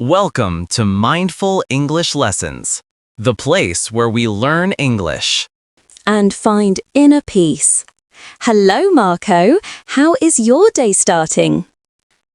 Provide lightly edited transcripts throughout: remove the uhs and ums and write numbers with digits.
Welcome to Mindful English Lessons, the place where we learn English and find inner peace. Hello, Marco. How is your day starting?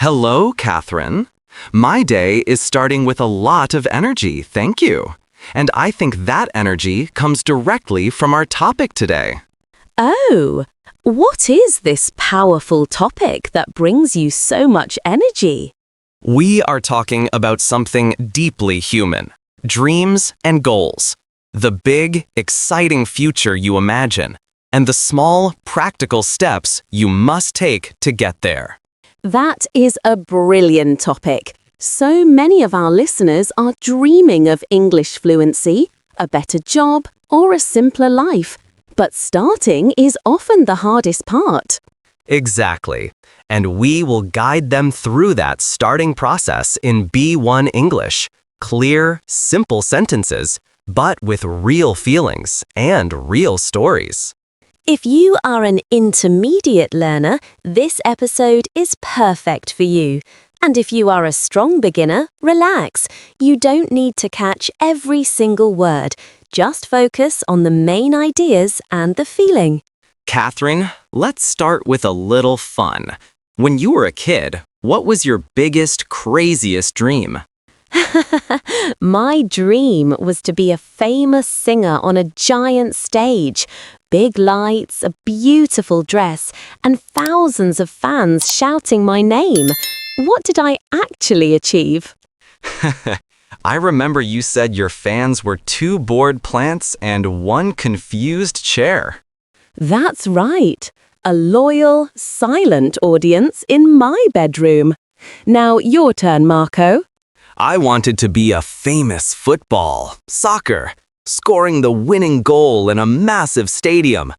Hello, Catherine. My day is starting with a lot of energy, thank you. And I think that energy comes directly from our topic today. Oh, what is this powerful topic that brings you so much energy? We are talking about something deeply human, dreams and goals. The big, exciting future you imagine, and the small, practical steps you must take to get there. That is a brilliant topic. So many of our listeners are dreaming of English fluency, a better job, or a simpler life. But starting is often the hardest part. Exactly. And we will guide them through that starting process in B1 English. Clear, simple sentences, but with real feelings and real stories. If you are an intermediate learner, this episode is perfect for you. And if you are a strong beginner, relax. You don't need to catch every single word. Just focus on the main ideas and the feeling. Catherine, let's start with a little fun. When you were a kid, what was your biggest, craziest dream? My dream was to be a famous singer on a giant stage. Big lights, a beautiful dress, and thousands of fans shouting my name. What did I actually achieve? I remember you said your fans were 2 bored plants and 1 confused chair. That's right. A loyal, silent audience in my bedroom. Now your turn, Marco. I wanted to be a famous football, soccer, scoring the winning goal in a massive stadium.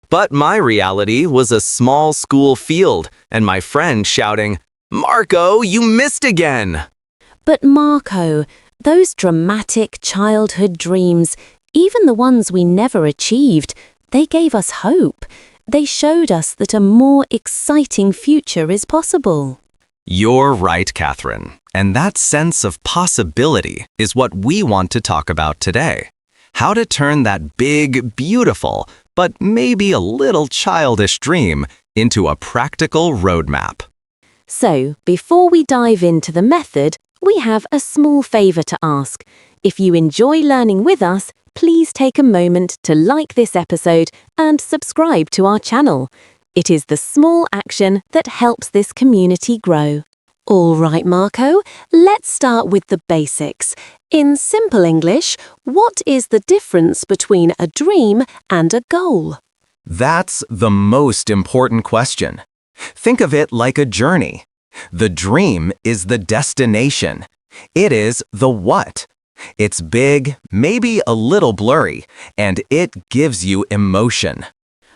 But my reality was a small school field and my friend shouting, "Marco, you missed again!" But Marco, those dramatic childhood dreams, even the ones we never achieved, they gave us hope. They showed us that a more exciting future is possible. You're right, Catherine. And that sense of possibility is what we want to talk about today. How to turn that big, beautiful, but maybe a little childish dream into a practical roadmap. So, before we dive into the method, we have a small favor to ask. If you enjoy learning with us, please take a moment to like this episode and subscribe to our channel. It is the small action that helps this community grow. All right, Marco, let's start with the basics. In simple English, what is the difference between a dream and a goal? That's the most important question. Think of it like a journey. The dream is the destination. It is the what. It's big, maybe a little blurry, and it gives you emotion.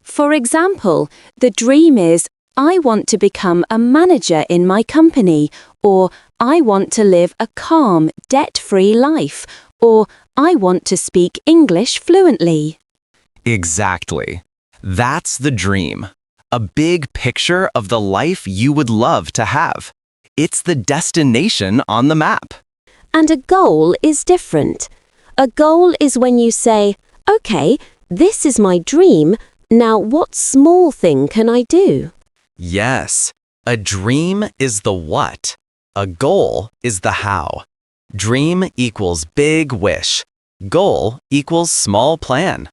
For example, the dream is, I want to become a manager in my company, or I want to live a calm, debt-free life, or I want to speak English fluently. Exactly. That's the dream. A big picture of the life you would love to have. It's the destination on the map. And a goal is different. A goal is when you say, okay, this is my dream, now what small thing can I do? Yes, a dream is the what. A goal is the how. Dream equals big wish. Goal equals small plan.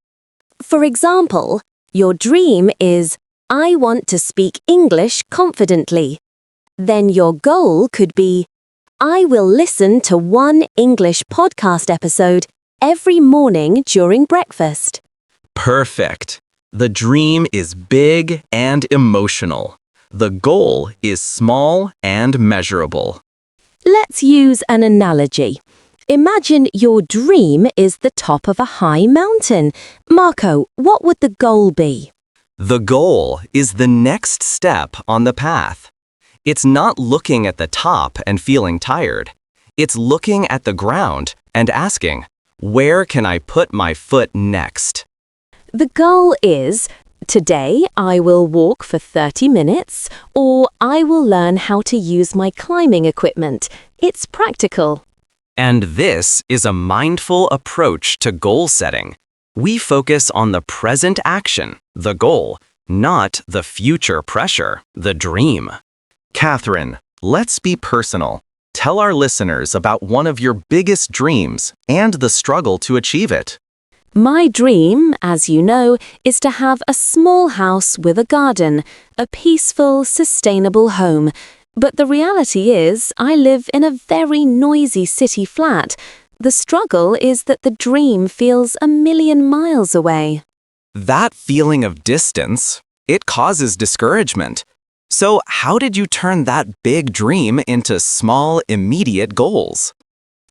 For example, your dream is, I want to speak English confidently. Then your goal could be, I will listen to 1 English podcast episode every morning during breakfast. Perfect. The dream is big and emotional. The goal is small and measurable. Let's use an analogy. Imagine your dream is the top of a high mountain. Marco, what would the goal be? The goal is the next step on the path. It's not looking at the top and feeling tired. It's looking at the ground and asking, where can I put my foot next? The goal is Today I will walk for 30 minutes, or I will learn how to use my climbing equipment. It's practical. And this is a mindful approach to goal setting. We focus on the present action, the goal, not the future pressure, the dream. Catherine, let's be personal. Tell our listeners about one of your biggest dreams and the struggle to achieve it. My dream, as you know, is to have a small house with a garden, a peaceful, sustainable home. But the reality is, I live in a very noisy city flat. The struggle is that the dream feels a million miles away. That feeling of distance, it causes discouragement. So how did you turn that big dream into small, immediate goals?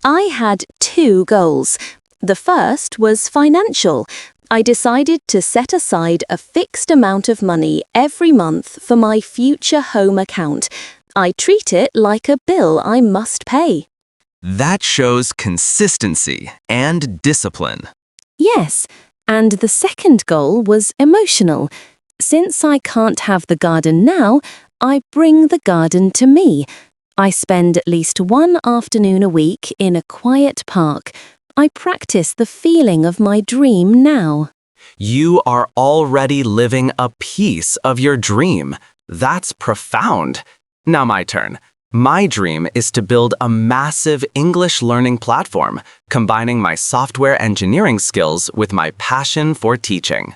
I had 2 goals. The first was financial. I decided to set aside a fixed amount of money every month for my future home account. I treat it like a bill I must pay. That shows consistency and discipline. Yes, and the second goal was emotional. Since I can't have the garden now, I bring the garden to me. I spend at least 1 afternoon a week in a quiet park. I practice the feeling of my dream now. You are already living a piece of your dream. That's profound. Now my turn. My dream is to build a massive English learning platform, combining my software engineering skills with my passion for teaching.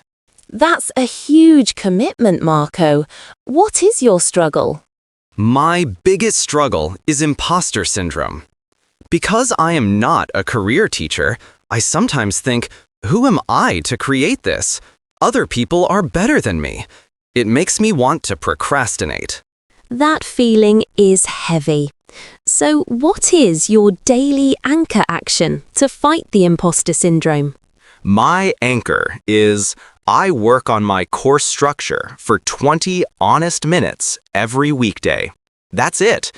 That's a huge commitment, Marco. What is your struggle? My biggest struggle is imposter syndrome. Because I am not a career teacher, I sometimes think, who am I to create this? Other people are better than me. It makes me want to procrastinate. That feeling is heavy. So what is your daily anchor action to fight the imposter syndrome? My anchor is I work on my course structure for 20 honest minutes every weekday. That's it.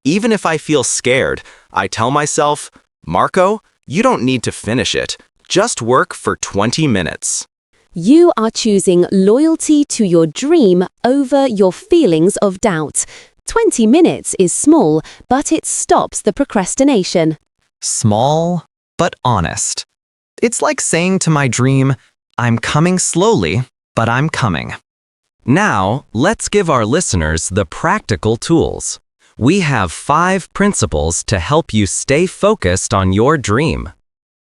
Even if I feel scared, I tell myself, Marco, you don't need to finish it. Just work for 20 minutes. You are choosing loyalty to your dream over your feelings of doubt. 20 minutes is small, but it stops the procrastination. Small, but honest. It's like saying to my dream, I'm coming slowly, but I'm coming. Now, let's give our listeners the practical tools. We have 5 principles to help you stay focused on your dream.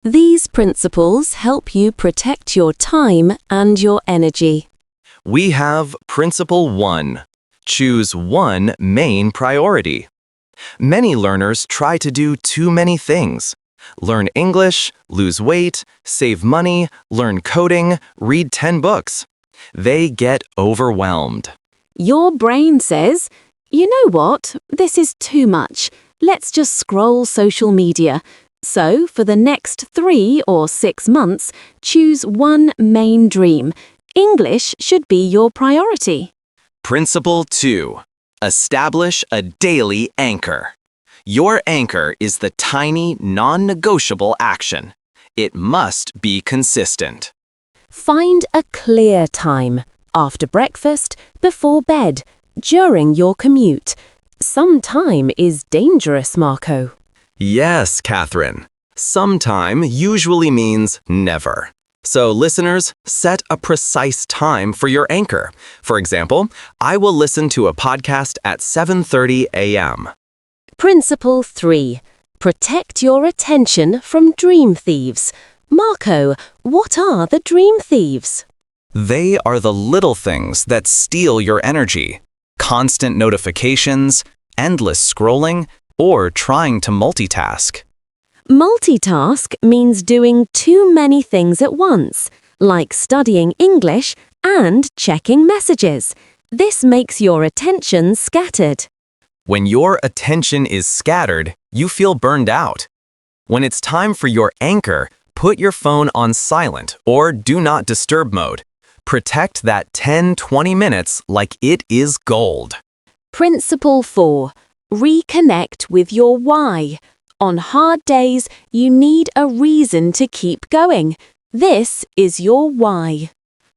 These principles help you protect your time and your energy. We have Principle 1. Choose one main priority. Many learners try to do too many things. Learn English, lose weight, save money, learn coding, read 10 books. They get overwhelmed. Your brain says, you know what, this is too much. Let's just scroll social media. So, for the next 3 or 6 months, choose one main dream. English should be your priority. Principle 2. Establish a daily anchor. Your anchor is the tiny, non-negotiable action. It must be consistent. Find a clear time. After breakfast, before bed, during your commute. Some time is dangerous, Marco. Yes, Catherine. Sometime usually means never. So listeners, set a precise time for your anchor. For example, I will listen to a podcast at 7:30 a.m. Principle 3. Protect your attention from Dream Thieves. Marco, what are the Dream Thieves? They are the little things that steal your energy. Constant notifications, endless scrolling, or trying to multitask. Multitask means doing too many things at once, like studying English and checking messages. This makes your attention scattered. When your attention is scattered, you feel burned out. When it's time for your anchor, put your phone on silent or do not disturb mode. Protect that 10-20 minutes like it is gold. Principle 4. Reconnect with your why. On hard days, you need a reason to keep going. This is your why.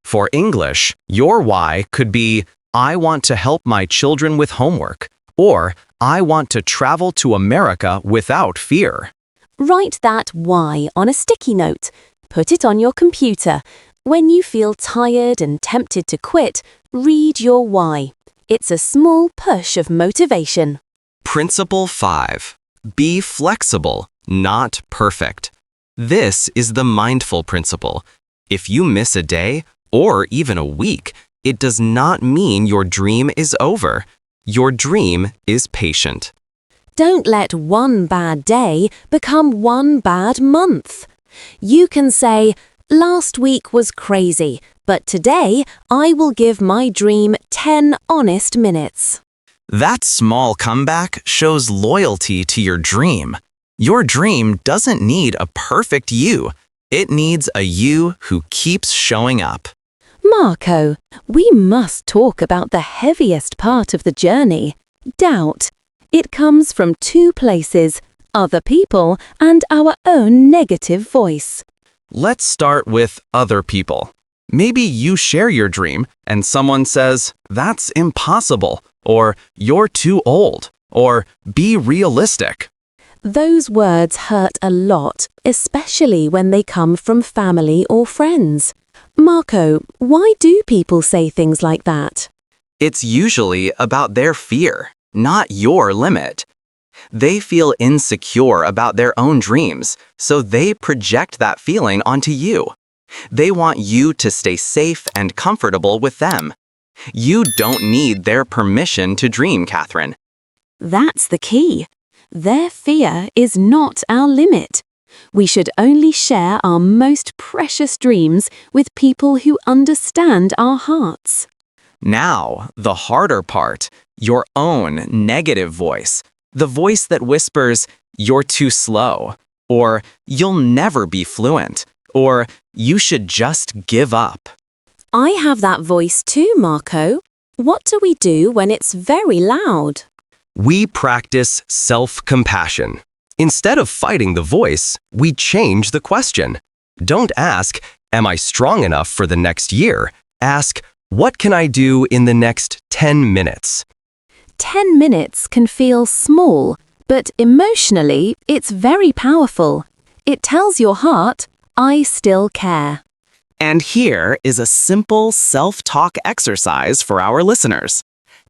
For English, your why could be, I want to help my children with homework, or I want to travel to America without fear. Write that why on a sticky note. Put it on your computer. When you feel tired and tempted to quit, read your why. It's a small push of motivation. Principle 5. Be flexible, not perfect. This is the mindful principle. If you miss a day, or even a week, it does not mean your dream is over. Your dream is patient. Don't let one bad day become one bad month. You can say, last week was crazy, but today I will give my dream 10 honest minutes. That small comeback shows loyalty to your dream. Your dream doesn't need a perfect you. It needs a you who keeps showing up. Marco, we must talk about the heaviest part of the journey, doubt. It comes from two places, other people and our own negative voice. Let's start with other people. Maybe you share your dream and someone says, that's impossible, or you're too old, or be realistic. Those words hurt a lot, especially when they come from family or friends. Marco, why do people say things like that? It's usually about their fear, not your limit. They feel insecure about their own dreams, so they project that feeling onto you. They want you to stay safe and comfortable with them. You don't need their permission to dream, Catherine. That's the key. Their fear is not our limit. We should only share our most precious dreams with people who understand our hearts. Now, the harder part, your own negative voice. The voice that whispers, you're too slow, or you'll never be fluent, or you should just give up. I have that voice too, Marco. What do we do when it's very loud? We practice self-compassion. Instead of fighting the voice, we change the question. Don't ask, am I strong enough for the next year? Ask, what can I do in the next 10 minutes? 10 minutes can feel small, but emotionally, it's very powerful. It tells your heart, I still care. And here is a simple self-talk exercise for our listeners.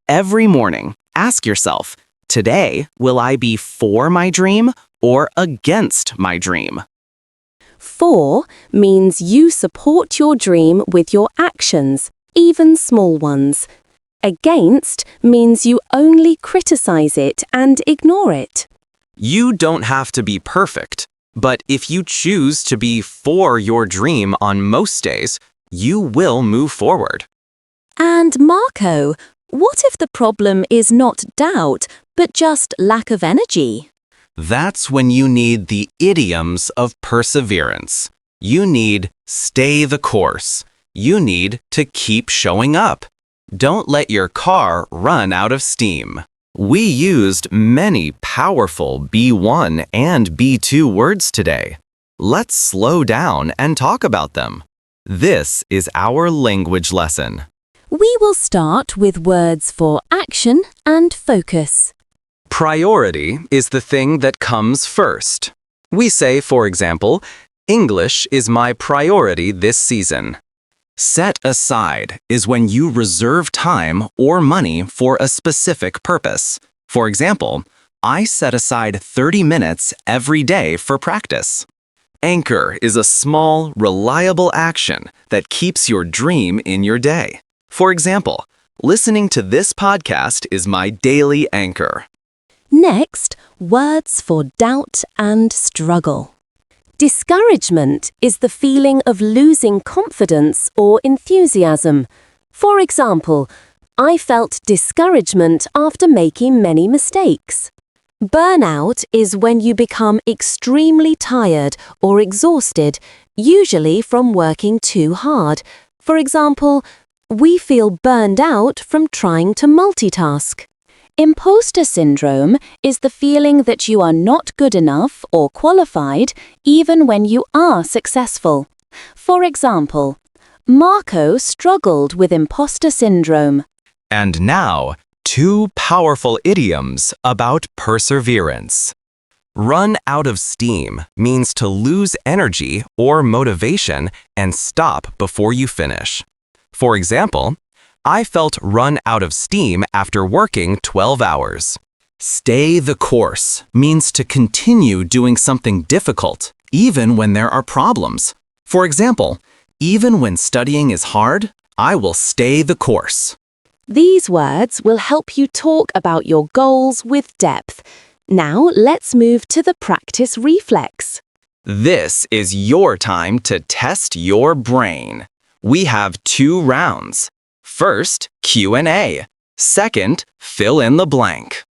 Every morning, ask yourself, today, will I be for my dream or against my dream? For means you support your dream with your actions, even small ones. Against means you only criticize it and ignore it. You don't have to be perfect, but if you choose to be for your dream on most days, you will move forward. And Marco, what if the problem is not doubt, but just lack of energy? That's when you need the idioms of perseverance. You need stay the course. You need to keep showing up. Don't let your car run out of steam. We used many powerful B1 and B2 words today. Let's slow down and talk about them. This is our language lesson. We will start with words for action and focus. Priority is the thing that comes first. We say, for example, English is my priority this season. Set aside is when you reserve time or money for a specific purpose. For example, I set aside 30 minutes every day for practice. Anchor is a small, reliable action that keeps your dream in your day. For example, listening to this podcast is my daily anchor. Next, words for doubt and struggle. Discouragement is the feeling of losing confidence or enthusiasm. For example, I felt discouragement after making many mistakes. Burnout is when you become extremely tired or exhausted, usually from working too hard. For example, we feel burned out from trying to multitask. Imposter syndrome is the feeling that you are not good enough or qualified even when you are successful. For example, Marco struggled with imposter syndrome. And now, 2 powerful idioms about perseverance. Run out of steam means to lose energy or motivation and stop before you finish. For example, I felt run out of steam after working 12 hours. Stay the course means to continue doing something difficult, even when there are problems. For example, even when studying is hard, I will stay the course. These words will help you talk about your goals with depth. Now let's move to the practice reflex. This is your time to test your brain. We have 2 rounds. First, Q&A. Second, fill in the blank.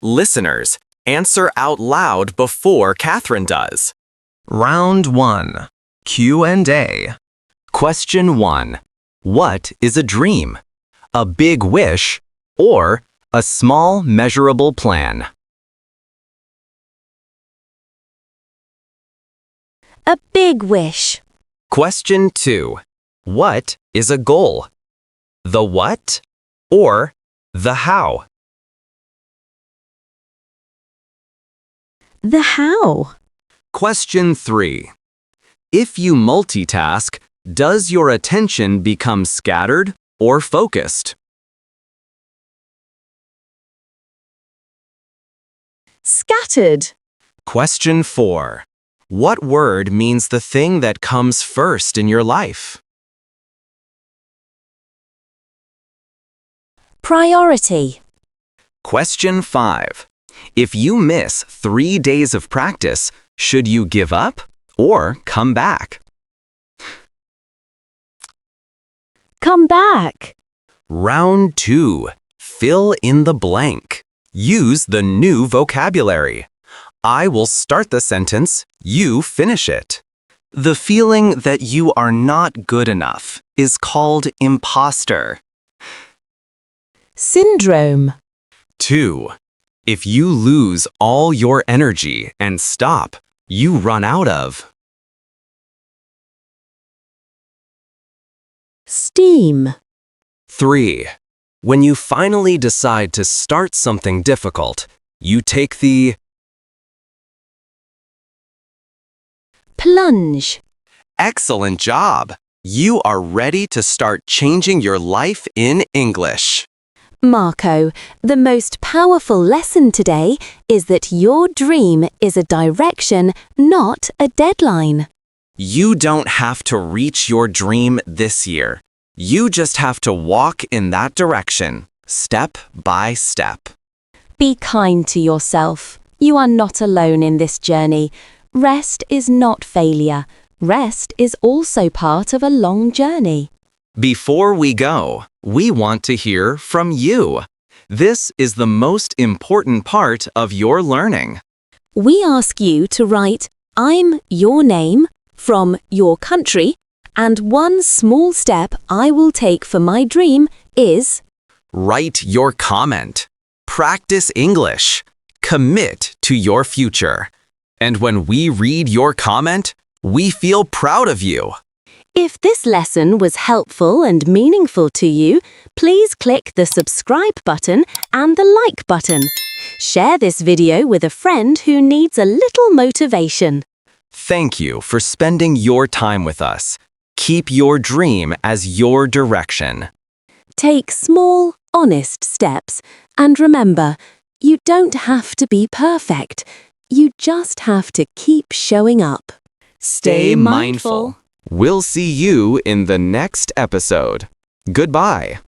Listeners, answer out loud before Catherine does. Round 1. Q&A. Question 1. What is a dream? A big wish or a small measurable plan? A big wish. Question 2. What is a goal? The what or the how? The how. Question 3. If you multitask, does your attention become scattered or focused? Scattered. Question 4. What word means the thing that comes first in your life? Priority. Question 5. If you miss 3 days of practice, should you give up or come back? Come back. Round 2. Fill in the blank. Use the new vocabulary. I will start the sentence, you finish it. The feeling that you are not good enough is called imposter. Syndrome. 2. If you lose all your energy and stop, you run out of. Steam. 3. When you finally decide to start something difficult, you take the Plunge. excellent job. You are ready to start changing your life in English. Marco, the most powerful lesson today is that your dream is a direction, not a deadline. You don't have to reach your dream this year. You just have to walk in that direction, step by step. Be kind to yourself. You are not alone in this journey. Rest is not failure. Rest is also part of a long journey. Before we go, we want to hear from you. This is the most important part of your learning. We ask you to write "I'm your name" from your country, and one small step I will take for my dream is Write your comment. Practice English. Commit to your future. And when we read your comment, we feel proud of you. If this lesson was helpful and meaningful to you, please click the subscribe button and the like button. Share this video with a friend who needs a little motivation. Thank you for spending your time with us. Keep your dream as your direction. Take small, honest steps, and remember, you don't have to be perfect. You just have to keep showing up. Stay mindful. We'll see you in the next episode. Goodbye.